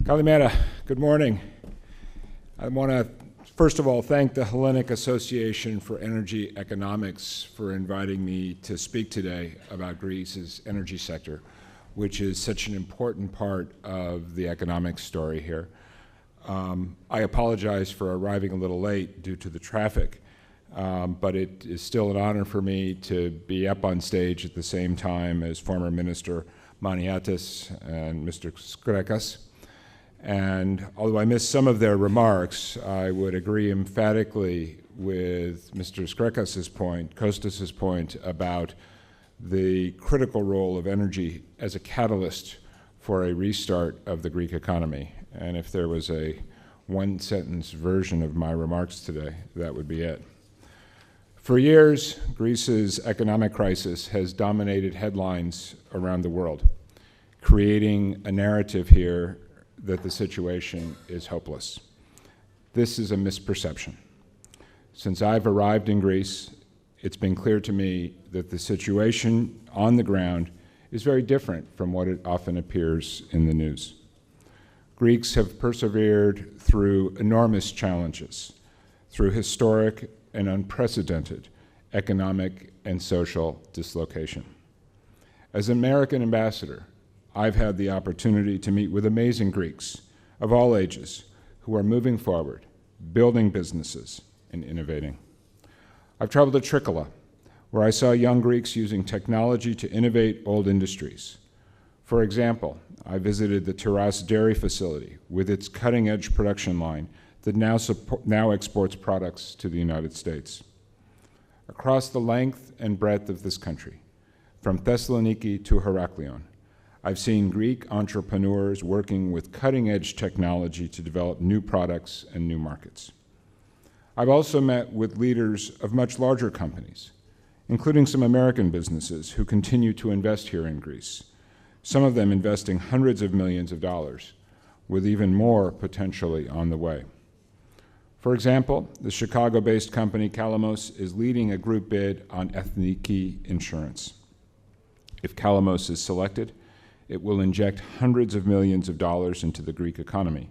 Kalimera, good morning. I want to, first of all, thank the Hellenic Association for Energy Economics for inviting me to speak today about Greece's energy sector, which is such an important part of the economic story here. I apologize for arriving a little late due to the traffic, but it is still an honor for me to be up on stage at the same time as former Minister Maniatis and Mr. Skrekas. And although I missed some of their remarks, I would agree emphatically with Mr. Skrekas's point, Kostas's point about the critical role of energy as a catalyst for a restart of the Greek economy. And if there was a one-sentence version of my remarks today, that would be it. For years, Greece's economic crisis has dominated headlines around the world, creating a narrative here that the situation is hopeless. This is a misperception. Since I've arrived in Greece, it's been clear to me that the situation on the ground is very different from what it often appears in the news. Greeks have persevered through enormous challenges, through historic and unprecedented economic and social dislocation. As American ambassador, I've had the opportunity to meet with amazing Greeks of all ages who are moving forward, building businesses, and innovating. I've traveled to Trikala, where I saw young Greeks using technology to innovate old industries. For example, I visited the Tiras dairy facility with its cutting-edge production line that now exports products to the United States. Across the length and breadth of this country, from Thessaloniki to Heraklion, I've seen Greek entrepreneurs working with cutting-edge technology to develop new products and new markets. I've also met with leaders of much larger companies, including some American businesses who continue to invest here in Greece, some of them investing hundreds of millions of dollars, with even more potentially on the way. For example, the Chicago-based company Kalamos is leading a group bid on Ethniki insurance. If Kalamos is selected, it will inject hundreds of millions of dollars into the Greek economy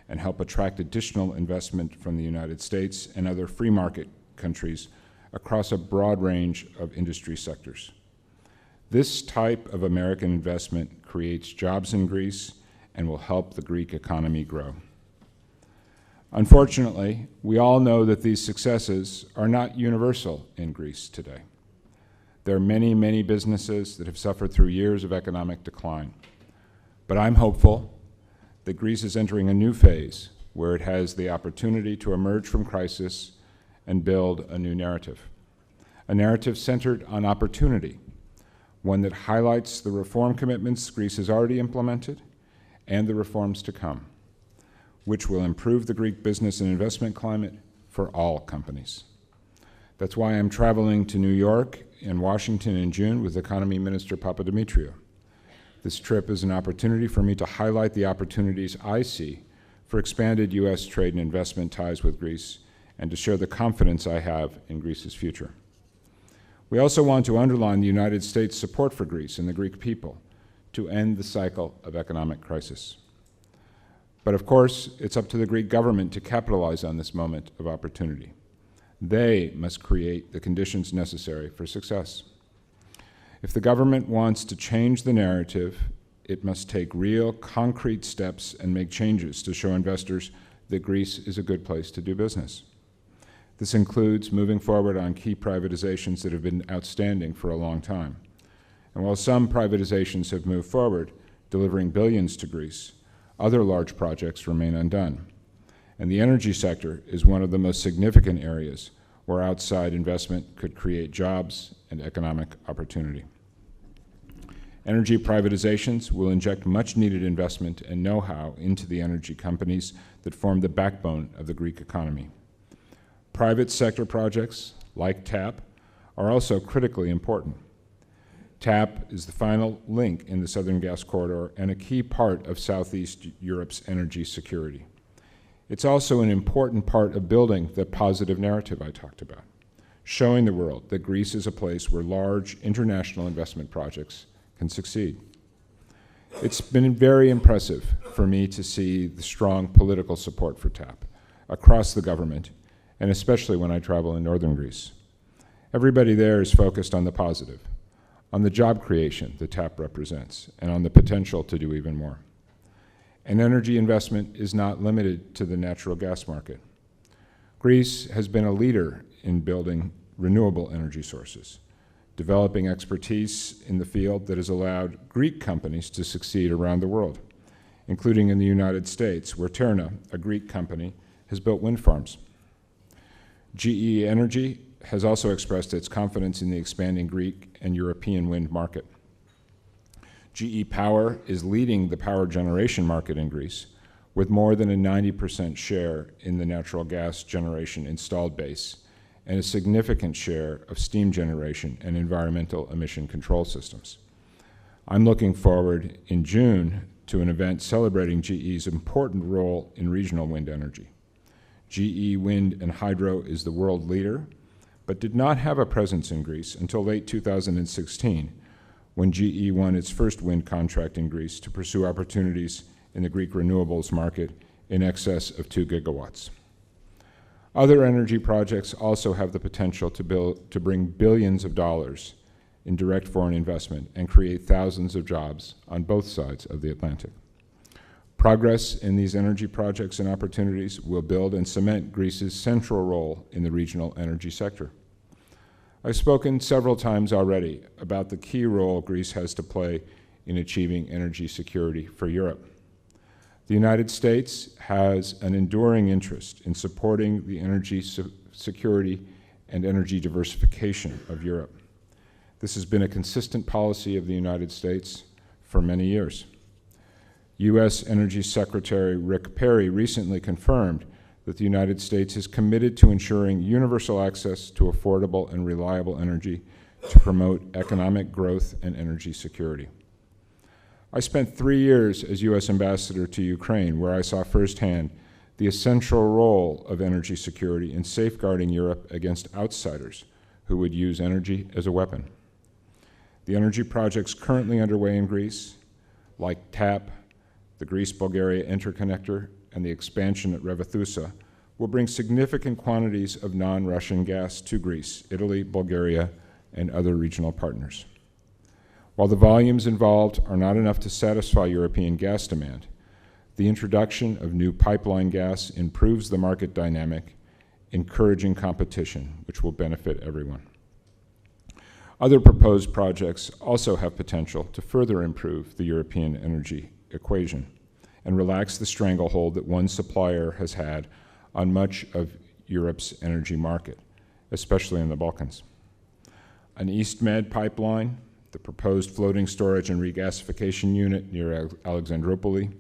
and help attract additional investment from the United States and other free market countries across a broad range of industry sectors. This type of American investment creates jobs in Greece and will help the Greek economy grow. Unfortunately, we all know that these successes are not universal in Greece today. There are many, many businesses that have suffered through years of economic decline. But I'm hopeful that Greece is entering a new phase where it has the opportunity to emerge from crisis and build a new narrative. A narrative centered on opportunity, one that highlights the reform commitments Greece has already implemented and the reforms to come, which will improve the Greek business and investment climate for all companies. That's why I'm traveling to New York and Washington in June with Economy Minister Papadimitriou. This trip is an opportunity for me to highlight the opportunities I see for expanded U.S. trade and investment ties with Greece and to share the confidence I have in Greece's future. We also want to underline the United States' support for Greece and the Greek people to end the cycle of economic crisis. But of course, it's up to the Greek government to capitalize on this moment of opportunity. They must create the conditions necessary for success. If the government wants to change the narrative, it must take real, concrete steps and make changes to show investors that Greece is a good place to do business. This includes moving forward on key privatizations that have been outstanding for a long time. And while some privatizations have moved forward, delivering billions to Greece, other large projects remain undone. And the energy sector is one of the most significant areas where outside investment could create jobs and economic opportunity. Energy privatizations will inject much-needed investment and know-how into the energy companies that form the backbone of the Greek economy. Private sector projects, like TAP, are also critically important. TAP is the final link in the Southern Gas Corridor and a key part of Southeast Europe's energy security. It's also an important part of building the positive narrative I talked about, showing the world that Greece is a place where large international investment projects can succeed. It's been very impressive for me to see the strong political support for TAP across the government, and especially when I travel in northern Greece. Everybody there is focused on the positive, on the job creation that TAP represents, and on the potential to do even more. And energy investment is not limited to the natural gas market. Greece has been a leader in building renewable energy sources, developing expertise in the field that has allowed Greek companies to succeed around the world, including in the United States, where Terna, a Greek company, has built wind farms. GE Energy has also expressed its confidence in the expanding Greek and European wind market. GE Power is leading the power generation market in Greece, with more than a 90% share in the natural gas generation installed base and a significant share of steam generation and environmental emission control systems. I'm looking forward in June to an event celebrating GE's important role in regional wind energy. GE Wind and Hydro is the world leader, but did not have a presence in Greece until late 2016, when GE won its first wind contract in Greece to pursue opportunities in the Greek renewables market in excess of 2 gigawatts. Other energy projects also have the potential to bring billions of dollars in direct foreign investment and create thousands of jobs on both sides of the Atlantic. Progress in these energy projects and opportunities will build and cement Greece's central role in the regional energy sector. I've spoken several times already about the key role Greece has to play in achieving energy security for Europe. The United States has an enduring interest in supporting the energy security and energy diversification of Europe. This has been a consistent policy of the United States for many years. U.S. Energy Secretary Rick Perry recently confirmed that the United States is committed to ensuring universal access to affordable and reliable energy to promote economic growth and energy security. I spent 3 years as U.S. Ambassador to Ukraine, where I saw firsthand the essential role of energy security in safeguarding Europe against outsiders who would use energy as a weapon. The energy projects currently underway in Greece, like TAP, the Greece-Bulgaria interconnector, and the expansion at Revithousa, will bring significant quantities of non-Russian gas to Greece, Italy, Bulgaria, and other regional partners. While the volumes involved are not enough to satisfy European gas demand, the introduction of new pipeline gas improves the market dynamic, encouraging competition, which will benefit everyone. Other proposed projects also have potential to further improve the European energy equation and relax the stranglehold that one supplier has had on much of Europe's energy market, especially in the Balkans. An East Med pipeline, the proposed floating storage and regasification unit near Alexandroupoli,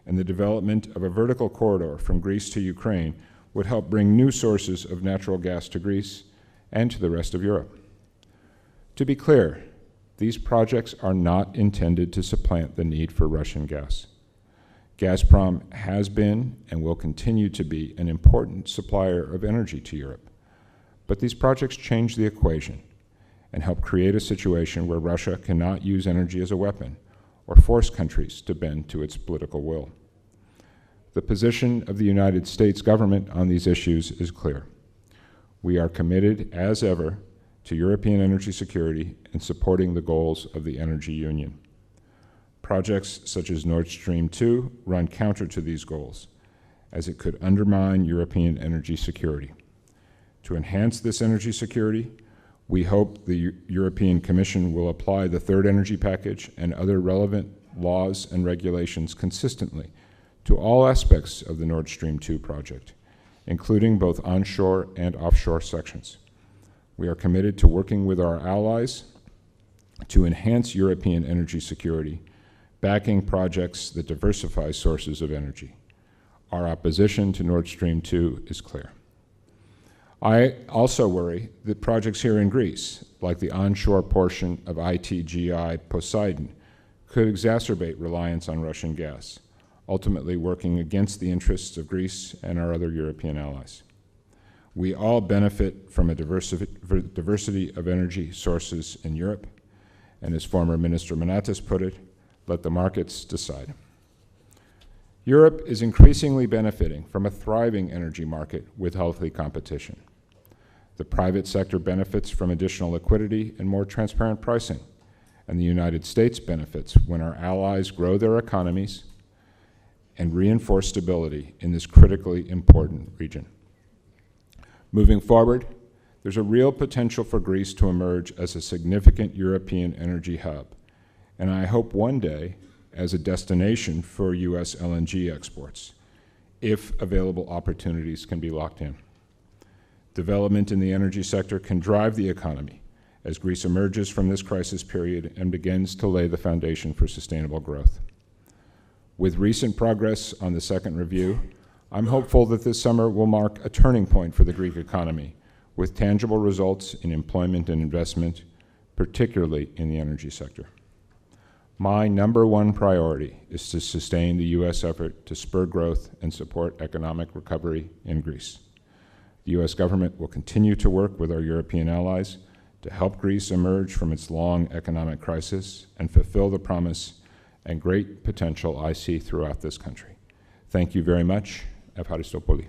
and the development of a vertical corridor from Greece to Ukraine would help bring new sources of natural gas to Greece and to the rest of Europe. To be clear, these projects are not intended to supplant the need for Russian gas. Gazprom has been and will continue to be an important supplier of energy to Europe. But these projects change the equation and help create a situation where Russia cannot use energy as a weapon or force countries to bend to its political will. The position of the United States government on these issues is clear. We are committed, as ever, to European energy security and supporting the goals of the Energy Union. Projects such as Nord Stream 2 run counter to these goals, as it could undermine European energy security. To enhance this energy security, we hope the European Commission will apply the Third Energy Package and other relevant laws and regulations consistently to all aspects of the Nord Stream 2 project, including both onshore and offshore sections. We are committed to working with our allies to enhance European energy security, backing projects that diversify sources of energy. Our opposition to Nord Stream 2 is clear. I also worry that projects here in Greece, like the onshore portion of ITGI Poseidon, could exacerbate reliance on Russian gas, ultimately working against the interests of Greece and our other European allies. We all benefit from a diversity of energy sources in Europe, and as former Minister Manatas put it, Let the markets decide. Europe is increasingly benefiting from a thriving energy market with healthy competition. The private sector benefits from additional liquidity and more transparent pricing, and the United States benefits when our allies grow their economies and reinforce stability in this critically important region. Moving forward, there's a real potential for Greece to emerge as a significant European energy hub, and I hope one day as a destination for U.S. LNG exports, if available opportunities can be locked in. Development in the energy sector can drive the economy as Greece emerges from this crisis period and begins to lay the foundation for sustainable growth. With recent progress on the second review, I'm hopeful that this summer will mark a turning point for the Greek economy, with tangible results in employment and investment, particularly in the energy sector. My number one priority is to sustain the U.S. effort to spur growth and support economic recovery in Greece. The U.S. government will continue to work with our European allies to help Greece emerge from its long economic crisis and fulfill the promise and great potential I see throughout this country. Thank you very much. Ευχαριστώ πολύ.